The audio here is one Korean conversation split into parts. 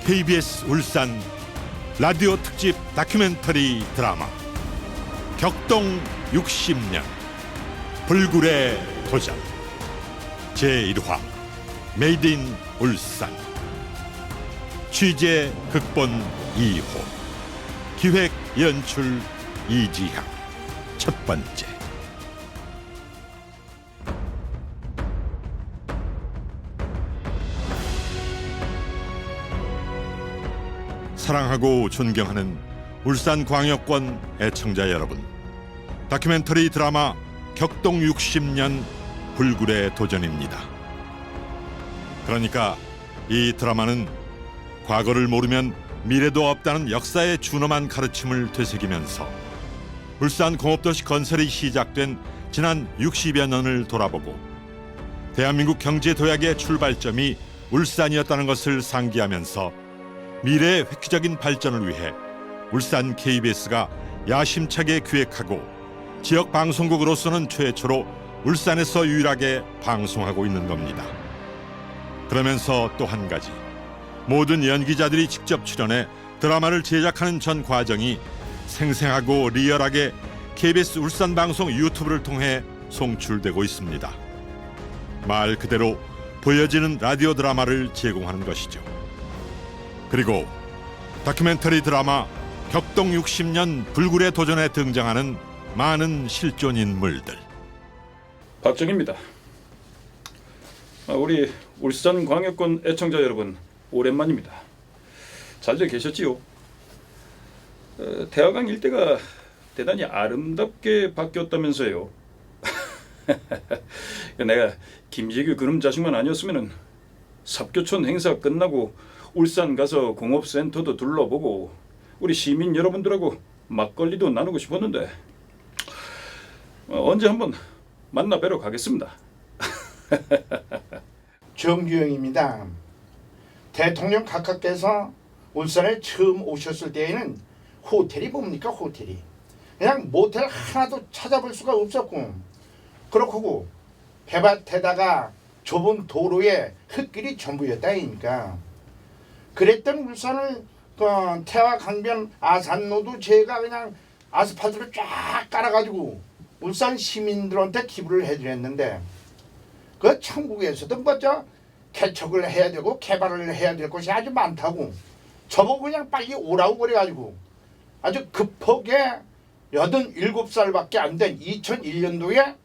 KBS 울산 라디오 특집 다큐멘터리 드라마 격동 60년 불굴의 도전 제1화 메이드 인 울산. 취재 극본 이호, 기획 연출 이지향. 첫 번째. 사랑하고 존경하는 울산광역권 애청자 여러분, 다큐멘터리 드라마 격동 60년 불굴의 도전입니다. 그러니까 이 드라마는 과거를 모르면 미래도 없다는 역사의 준엄한 가르침을 되새기면서 울산 공업도시 건설이 시작된 지난 60여 년을 돌아보고 대한민국 경제 도약의 출발점이 울산이었다는 것을 상기하면서 미래의 획기적인 발전을 위해 울산 KBS가 야심차게 기획하고 지역 방송국으로서는 최초로 울산에서 유일하게 방송하고 있는 겁니다. 그러면서 또 한 가지, 모든 연기자들이 직접 출연해 드라마를 제작하는 전 과정이 생생하고 리얼하게 KBS 울산 방송 유튜브를 통해 송출되고 있습니다. 말 그대로 보여지는 라디오 드라마를 제공하는 것이죠. 그리고 다큐멘터리 드라마 격동 60년 불굴의 도전에 등장하는 많은 실존 인물들. 박정입니다. 우리 울산 광역권 애청자 여러분, 오랜만입니다. 잘들 계셨지요? 태화강 일대가 대단히 아름답게 바뀌었다면서요. 내가 김재규 그놈 자식만 아니었으면 삽교촌 행사 끝나고 울산 가서 공업센터도 둘러보고 우리 시민 여러분들하고 막걸리도 나누고 싶었는데 언제 한번 만나 뵈러 가겠습니다. 정규영입니다. 대통령 각하께서 울산에 처음 오셨을 때에는 호텔이 뭡니까, 호텔이 그냥 모텔 하나도 찾아볼 수가 없었고, 그렇고 해밭에다가 좁은 도로에 흙길이 전부였다 아닙니까. 그랬던 울산을 태화 강변 아산로도 제가 그냥 아스팔트를 쫙 깔아가지고 울산 시민들한테 기부를 해드렸는데, 그 천국에서도 먼저 개척을 해야 되고 개발을 해야 될 것이 아주 많다고 저보고 그냥 빨리 오라고 그래가지고 아주 급하게 87살밖에 안 된 2001년도에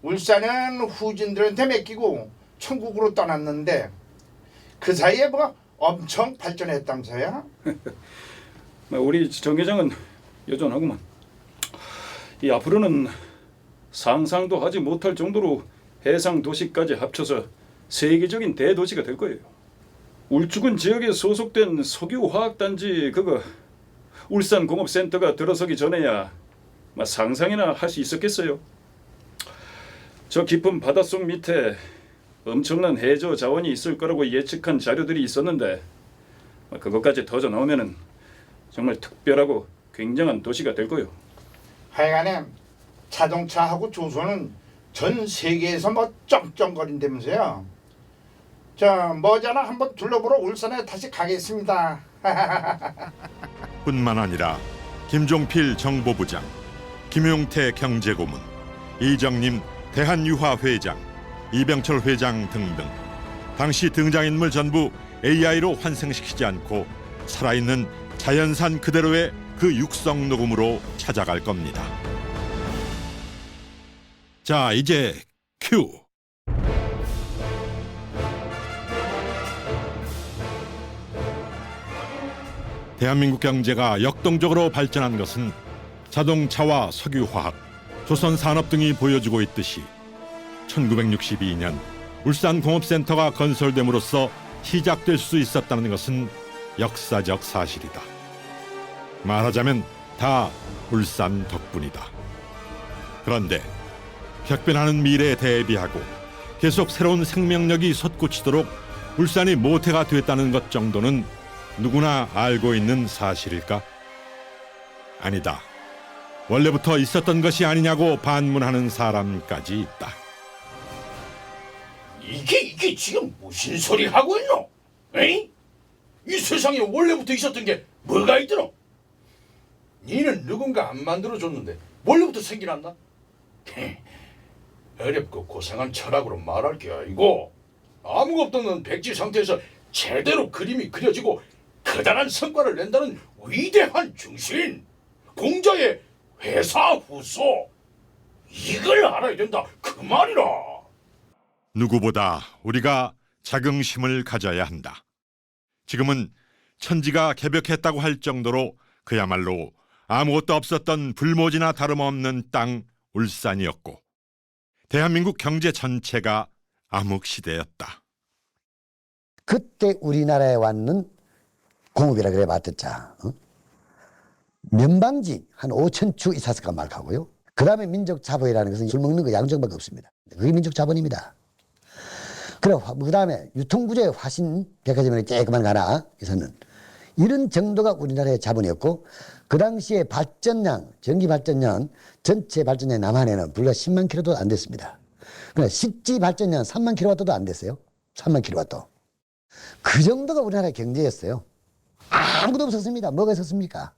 울산은 후진들한테 맡기고 천국으로 떠났는데 그 사이에 뭐 엄청 발전했다면서요? 우리 정 회장은 여전하구만. 이 앞으로는 상상도 하지 못할 정도로 해상 도시까지 합쳐서 세계적인 대도시가 될 거예요. 울주군 지역에 소속된 석유화학단지 그거 울산공업센터가 들어서기 전에야 상상이나 할 수 있었겠어요. 저 깊은 바닷속 밑에 엄청난 해저 자원이 있을 거라고 예측한 자료들이 있었는데 그것까지 터져 나오면은 정말 특별하고 굉장한 도시가 될 거예요. 하여간에 자동차하고 조선은 전 세계에서 뭐 쩡쩡거린다면서요. 자, 머지않아 한번 둘러보러 울산에 다시 가겠습니다. 뿐만 아니라 김종필 정보부장, 김용태 경제고문, 이정림 대한유화회장, 이병철 회장 등등 당시 등장인물 전부 AI로 환생시키지 않고 살아있는 자연산 그대로의 그 육성 녹음으로 찾아갈 겁니다. 자, 이제 큐. 대한민국 경제가 역동적으로 발전한 것은 자동차와 석유화학, 조선산업 등이 보여주고 있듯이 1962년 울산공업센터가 건설됨으로써 시작될 수 있었다는 것은 역사적 사실이다. 말하자면 다 울산 덕분이다. 그런데 격변하는 미래에 대비하고 계속 새로운 생명력이 솟구치도록 울산이 모태가 됐다는 것 정도는 누구나 알고 있는 사실일까? 아니다. 원래부터 있었던 것이 아니냐고 반문하는 사람까지 있다. 이게 지금 무슨 소리 하고 있노? 에이? 이 세상에 원래부터 있었던 게 뭐가 있더라? 니는 누군가 안 만들어줬는데 원래부터 생겨났나? 어렵고 고생한 철학으로 말할 게 아니고 아무것도 없는 백지 상태에서 제대로 그림이 그려지고 커다란 성과를 낸다는 위대한 중심, 공자의 회사 후소, 이걸 알아야 된다 그 말이라. 누구보다 우리가 자긍심을 가져야 한다. 지금은 천지가 개벽했다고 할 정도로 그야말로 아무것도 없었던 불모지나 다름없는 땅 울산이었고 대한민국 경제 전체가 암흑시대였다. 그때 우리나라에 왔는 공업이라 그래 봤댔자. 면방지 한 5,000축 있었을까 말하고요. 그 다음에 민족 자본이라는 것은 술 먹는 거 양정밖에 없습니다. 그게 민족 자본입니다. 그래, 그 다음에 유통구조의 화신 백화점에 깨끗한 거 하나 있었는 이런 정도가 우리나라의 자본이었고 그 당시에 발전량, 전기 발전량, 전체 발전량 남한에는 불과 10만 킬로도 안 됐습니다. 그러니까 식지 발전량 3만 킬로와트도 안 됐어요. 3만 킬로와트. 그 정도가 우리나라의 경제였어요. 아무도 없었습니다. 뭐가 있었습니까?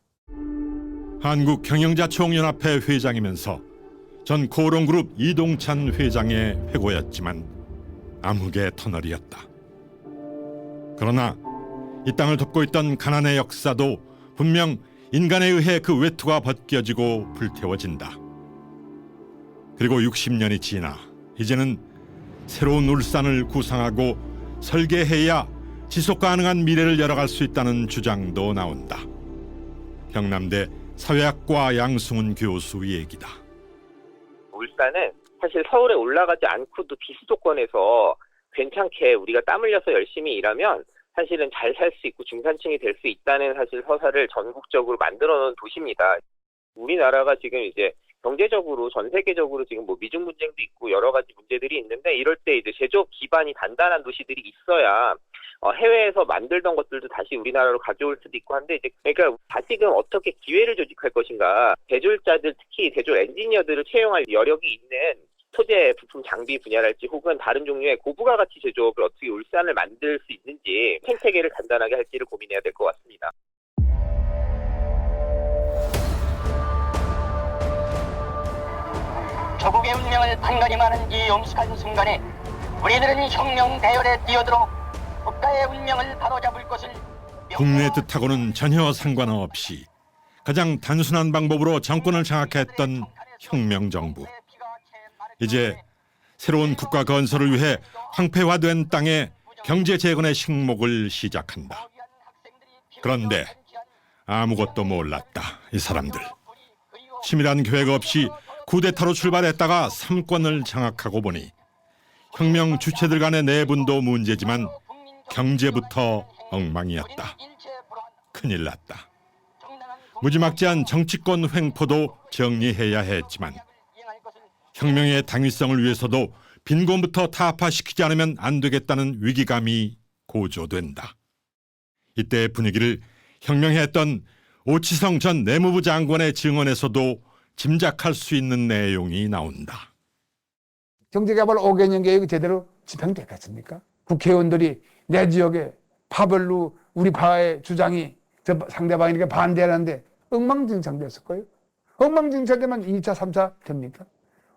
한국경영자총연합회 회장이면서 전 코롱그룹 이동찬 회장의 회고였지만 암흑의 터널이었다. 그러나 이 땅을 덮고 있던 가난의 역사도 분명 인간에 의해 그 외투가 벗겨지고 불태워진다. 그리고 60년이 지나 이제는 새로운 울산을 구상하고 설계해야 지속 가능한 미래를 열어갈 수 있다는 주장도 나온다. 경남대 사회학과 양승훈 교수 얘기다. 울산은 사실 서울에 올라가지 않고도 비수도권에서 괜찮게 우리가 땀 흘려서 열심히 일하면 사실은 잘 살 수 있고 중산층이 될 수 있다는 사실 서사를 전국적으로 만들어 놓은 도시입니다. 우리나라가 지금 이제 경제적으로 전 세계적으로 지금 뭐 미중 분쟁도 있고 여러 가지 문제들이 있는데 이럴 때 이제 제조업 기반이 단단한 도시들이 있어야 해외에서 만들던 것들도 다시 우리나라로 가져올 수도 있고 한데 이제 그러니까 다시금 어떻게 기회를 조직할 것인가, 제조자들 특히 제조 엔지니어들을 채용할 여력이 있는 소재, 부품, 장비 분야랄지 혹은 다른 종류의 고부가 가치 제조업을 어떻게 울산을 만들 수 있는지 생태계를 단단하게 할지를 고민해야 될 것 같습니다. 조국의 운명을 판가림하는 이 엄숙한 순간에 우리들은 혁명 대열에 뛰어들어 국가의 운명을 바로잡을 것을 국내 뜻하고는 전혀 상관없이 가장 단순한 방법으로 정권을 장악했던 혁명정부. 이제 새로운 국가 건설을 위해 황폐화된 땅에 경제 재건의 식목을 시작한다. 그런데 아무것도 몰랐다, 이 사람들. 치밀한 계획 없이 쿠데타로 출발했다가 3권을 장악하고 보니 혁명 주체들 간의 내분도 문제지만 경제부터 엉망이었다. 큰일 났다. 무지막지한 정치권 횡포도 정리해야 했지만 혁명의 당위성을 위해서도 빈곤부터 타파시키지 않으면 안 되겠다는 위기감이 고조된다. 이때 분위기를 혁명했던 오치성 전 내무부 장관의 증언에서도 짐작할 수 있는 내용이 나온다. 경제개발 5개년 계획이 제대로 집행됐겠습니까? 국회의원들이 내 지역에 파벌로 우리 파의 주장이 저 상대방에게 반대하는데 엉망진창 됐을 거예요. 엉망진창 되면 2차, 3차 됩니까?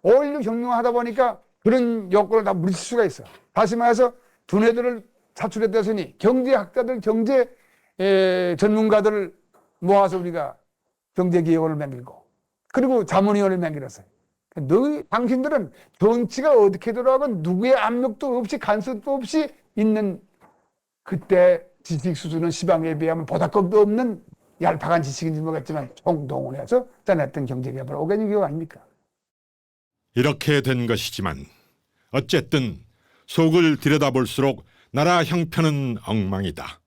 5.16 혁명하다 보니까 그런 여건을 다 무리칠 수가 있어. 다시 말해서 두뇌들을 사출했다더니 경제학자들, 경제 전문가들을 모아서 우리가 경제기획원을 만들고 그리고 자문위원을 만들었어요. 당신들은 정치가 어떻게 돌아가고 누구의 압력도 없이 간섭도 없이 있는 그때 지식 수준은 시방에 비하면 보다급도 없는 얄팍한 지식인지 모르겠지만 총동원해서 짜냈던 경제개발 5개년 계획 아닙니까? 이렇게 된 것이지만 어쨌든 속을 들여다볼수록 나라 형편은 엉망이다.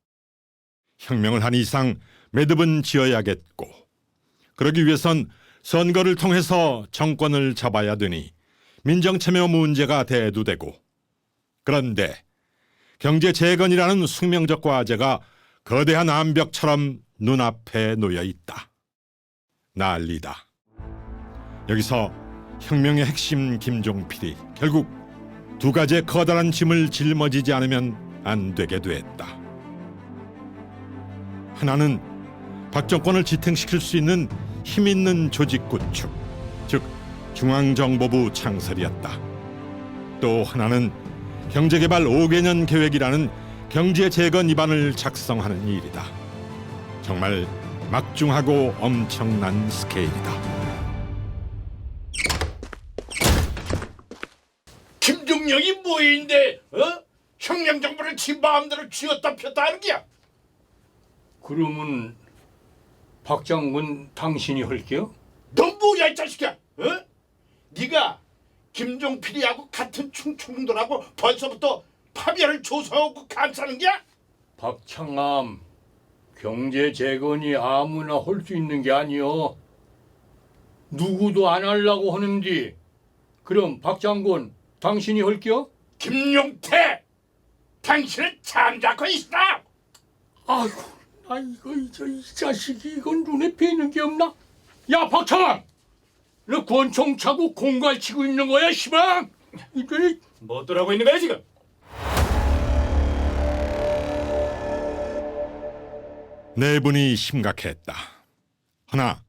혁명을 한 이상 매듭은 지어야겠고 그러기 위해선 선거를 통해서 정권을 잡아야 되니 민정참여 문제가 대두되고 그런데 경제 재건이라는 숙명적 과제가 거대한 암벽처럼 눈앞에 놓여 있다. 난리다. 여기서 혁명의 핵심 김종필이 결국 두 가지의 커다란 짐을 짊어지지 않으면 안 되게 됐다. 하나는 박정권을 지탱시킬 수 있는 힘 있는 조직 구축, 즉 중앙정보부 창설이었다. 또 하나는 경제개발 5개년 계획이라는 경제 재건 입안을 작성하는 일이다. 정말 막중하고 엄청난 스케일이다. 김종령이 뭐인데 혁명정부를 지 마음대로 쥐었다 폈다 하는 게야. 그러면 박 장군 당신이 할게요? 너 뭐야 이 자식아? 네가 김종필이하고 같은 충청도라고 벌써부터 파멸을 조성하고 감싸는 게야? 박창암, 경제 재건이 아무나 할 수 있는 게 아니여. 누구도 안 하려고 하는데 그럼 박 장군 당신이 할게요? 김용태, 당신은 잠자코 있다. 아이고, 나 이거 이 자식이 이건 눈에 뵈는 게 없나? 야 박창암, 너 권총 차고 공갈 치고 있는 거야 시방? 이들이 뭐 어떠라고 있는 거야 지금? 내분이 심각했다. 하나,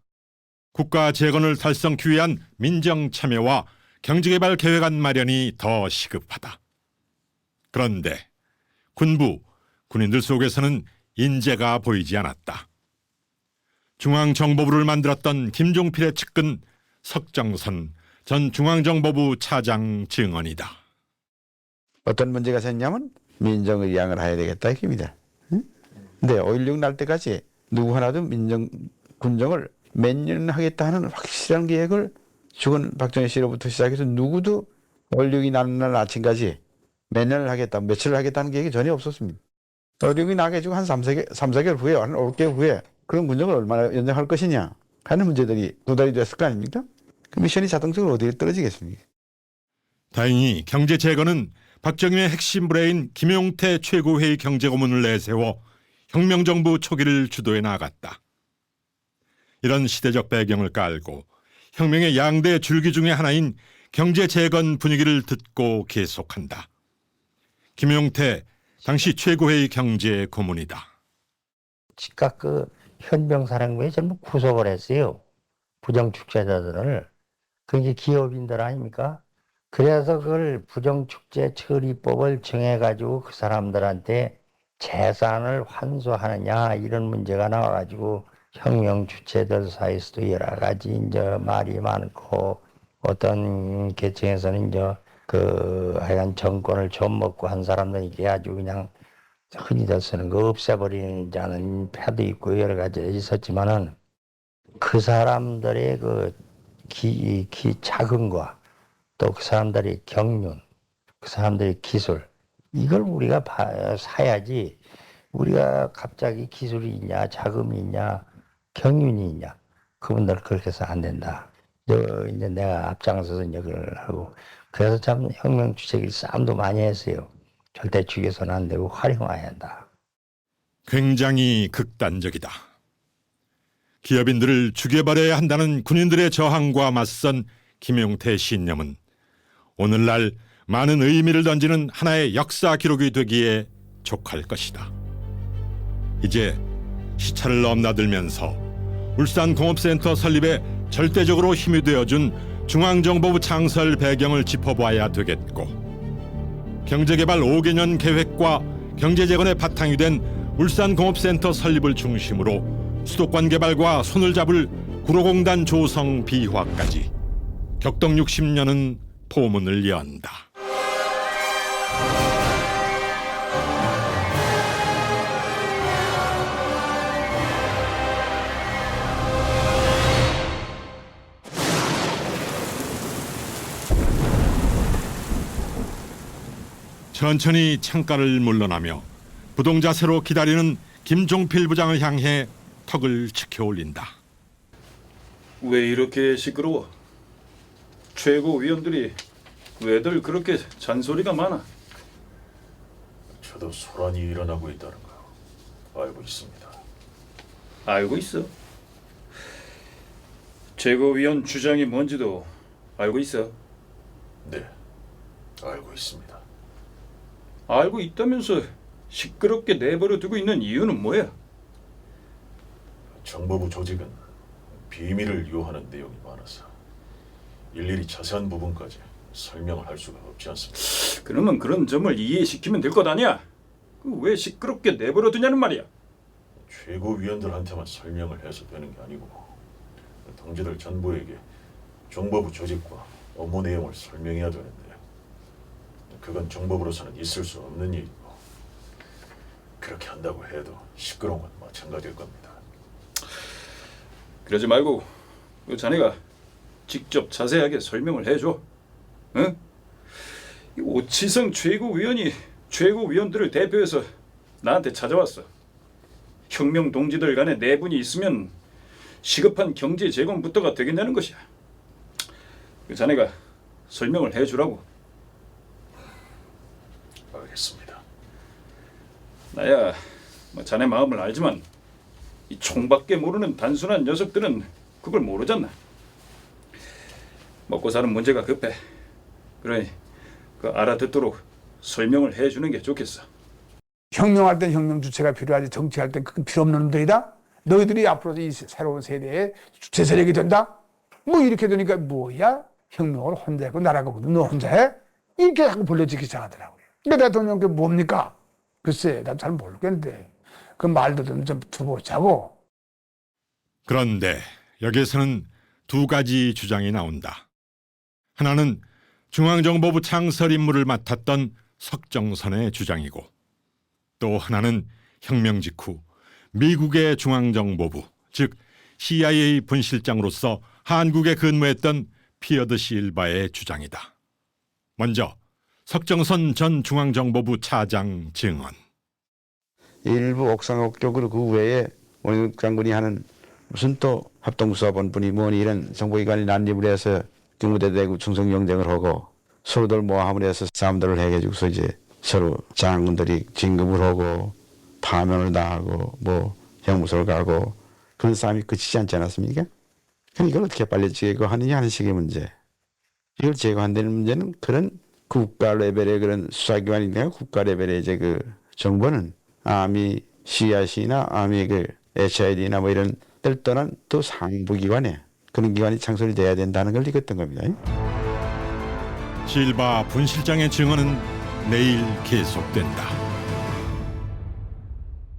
국가 재건을 달성하기 위한 민정 참여와 경제개발 계획안 마련이 더 시급하다. 그런데 군부, 군인들 속에서는 인재가 보이지 않았다. 중앙정보부를 만들었던 김종필의 측근 석정선 전 중앙정보부 차장 증언이다. 어떤 문제가 생기냐면 민정의양을 해야 되겠다 이겁니다. 근데 5.16 날 때까지 누구 하나도 군정을 몇 년 하겠다 하는 확실한 계획을 죽은 박정희 씨로부터 시작해서 누구도 5.16이 나는 날 아침까지 몇 년을 하겠다, 며칠을 하겠다는 계획이 전혀 없었습니다. 5.16이 나가지고 한 3, 4개월 후에, 한 5개월 후에 그런 군정을 얼마나 연장할 것이냐 하는 문제들이 도달이 됐을 거 아닙니까? 그 미션이 자동적으로 어디에 떨어지겠습니까? 다행히 경제 재건은 박정희의 핵심 브레인 김용태 최고회의 경제고문을 내세워 혁명정부 초기를 주도해 나갔다. 이런 시대적 배경을 깔고 혁명의 양대 줄기 중의 하나인 경제 재건 분위기를 듣고 계속한다. 김용태 당시 최고회의 경제고문이다. 즉각 그 현병사령부에 전부 구속을 했어요. 부정축제자들을. 그게 기업인들 아닙니까? 그래서 그걸 부정축제 처리법을 정해가지고 그 사람들한테 재산을 환수하느냐 이런 문제가 나와가지고 혁명 주체들 사이에서도 여러 가지 이제 말이 많고 어떤 계층에서는 이제 그 하여간 정권을 좀 먹고 한 사람들이 이게 아주 그냥 흔히들 쓰는 거 없애버리자는 패도 있고 여러 가지 있었지만은 그 사람들의 그 자금과 또 그 사람들의 경륜, 그 사람들의 기술 이걸 우리가 사야지 우리가 갑자기 기술이 있냐 자금이 있냐 경륜이 있냐 그분들 그렇게 해서 안 된다. 이제 내가 앞장서서 이제 그걸 하고 그래서 참 혁명 주체기 싸움도 많이 했어요. 절대 죽여서는 안 되고 활용해야 한다. 굉장히 극단적이다. 기업인들을 죽여버려야 한다는 군인들의 저항과 맞선 김용태 신념은 오늘날 많은 의미를 던지는 하나의 역사 기록이 되기에 족할 것이다. 이제 시차를 넘나들면서 울산공업센터 설립에 절대적으로 힘이 되어준 중앙정보부 창설 배경을 짚어봐야 되겠고 경제개발 5개년 계획과 경제재건의 바탕이 된 울산공업센터 설립을 중심으로 수도권 개발과 손을 잡을 구로공단 조성 비화까지 격동 60년은 포문을 연다. 천천히 창가를 물러나며 부동자세로 기다리는 김종필 부장을 향해 턱을 치켜올린다. 왜 이렇게 시끄러워? 최고위원들이 왜들 그렇게 잔소리가 많아? 저도 소란이 일어나고 있다는 거 알고 있습니다. 알고 있어. 최고위원 주장이 뭔지도 알고 있어. 네, 알고 있습니다. 알고 있다면서 시끄럽게 내버려 두고 있는 이유는 뭐야? 정보부 조직은 비밀을 요하는 내용이 많아서 일일이 자세한 부분까지 설명을 할 수가 없지 않습니다. 그러면 그런 점을 이해시키면 될 것 아니야? 왜 시끄럽게 내버려 두냐는 말이야. 최고위원들한테만 설명을 해서 되는 게 아니고 동지들 전부에게 정보부 조직과 업무 내용을 설명해야 되는데 그건 정보부로서는 있을 수 없는 일이고 그렇게 한다고 해도 시끄러운 건 마찬가지일 겁니다. 그러지 말고 자네가 직접 자세하게 설명을 해줘. 응? 이 오치성 최고위원이 최고위원들을 대표해서 나한테 찾아왔어. 혁명 동지들 간에 내분이 있으면 시급한 경제 재건부터가 되겠냐는 것이야. 자네가 설명을 해주라고. 알겠습니다. 나야 자네 마음을 알지만 이 총밖에 모르는 단순한 녀석들은 그걸 모르잖아. 먹고 사는 문제가 급해. 그러니 그 알아듣도록 설명을 해주는 게 좋겠어. 혁명할 땐 혁명 주체가 필요하지 정치할 땐 그건 필요 없는 놈들이다. 너희들이 앞으로 이 새로운 세대의 주체 세력이 된다. 뭐 이렇게 되니까 뭐야? 혁명을 혼자 했고 나라거든 너 혼자 해? 이렇게 자꾸 불려지기 시작하더라고요. 그러니까 대통령께 뭡니까? 글쎄 난 잘 모르겠는데 그 말도 좀 두고자고. 그런데 여기에서는 두 가지 주장이 나온다. 하나는 중앙정보부 창설 임무를 맡았던 석정선의 주장이고 또 하나는 혁명 직후 미국의 중앙정보부, 즉 CIA 분실장으로서 한국에 근무했던 피어드 실바의 주장이다. 먼저 석정선 전 중앙정보부 차장 증언. 일부 옥상옥적으로 그 외에 원육 장군이 하는 무슨 또 합동수사본분이 뭐니 이런 정보기관이 난립을 해서 경무대 대구 충성 경쟁을 하고 서로들 모함을 해서 싸움들을 해가지고서 이제 서로 장군들이 진급을 하고 파면을 당하고 뭐 형무소를 가고 그런 싸움이 그치지 않지 않았습니까? 그럼 이걸 어떻게 빨리 제거하느냐 하는 식의 문제. 이걸 제거한다는 문제는 그런 국가 레벨의 그런 수사기관이나 국가 레벨의 이제 그 정보는 아미 CIC나 아미 그 HID나 뭐 이런 들 떠난 또 상부기관에 그런 기관이 창설이 돼야 된다는 걸 읽었던 겁니다. 실바 분실장의 증언은 내일 계속된다.